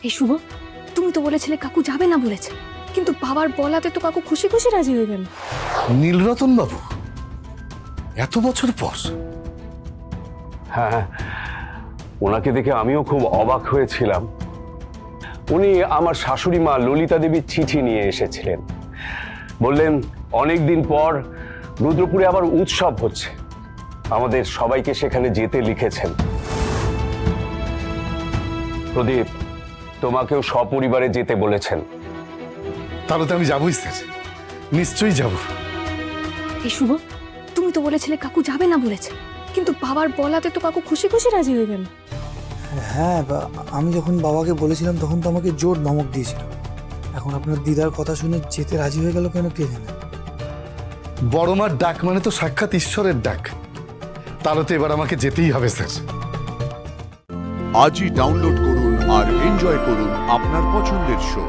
এই শুভ, তুমি তো বলেছিলে কাকু যাবে না বলেছে, কিন্তু বাবার বলাতে তো কাকু খুশি খুশি রাজি হয়ে গেল। নীলরতন বাবু এত বছর পর? হ্যাঁ, ওনাকে দেখে আমিও খুব অবাক হয়েছিলাম। উনি আমার শাশুড়ি মা ললিতা দেবীর চিঠি নিয়ে এসেছিলেন। বললেন অনেক দিন পর রুদ্রপুরে আবার উৎসব হচ্ছে, আমাদের সবাইকে সেখানে যেতে লিখেছেন। প্রদীপ, তোমাকেও সপরিবারে যেতে বলেছেন। তাহলে তো আমি যাবই স্যার, নিশ্চয়ই যাব। এই শুভ, তুমি তো বলেছিলে কাকু যাবে না বলেছে, কিন্তু বাবার বলাতে তো কাকু খুশি খুশি রাজি হয়ে গেল। হ্যাঁ, আমি যখন বাবাকে বলেছিলাম তখন তো আমাকে জোর ধমক দিয়েছিল। এখন আপনার দিদার কথা শুনে যেতে রাজি হয়ে গেল কেন কে জানে। বড় মার ডাক মানে তো সাক্ষাৎ ঈশ্বরের ডাক, তাহলে তো এবার আমাকে যেতেই হবে স্যার। আজই ডাউনলোড করুন আর এনজয় করুন আপনার পছন্দের শো।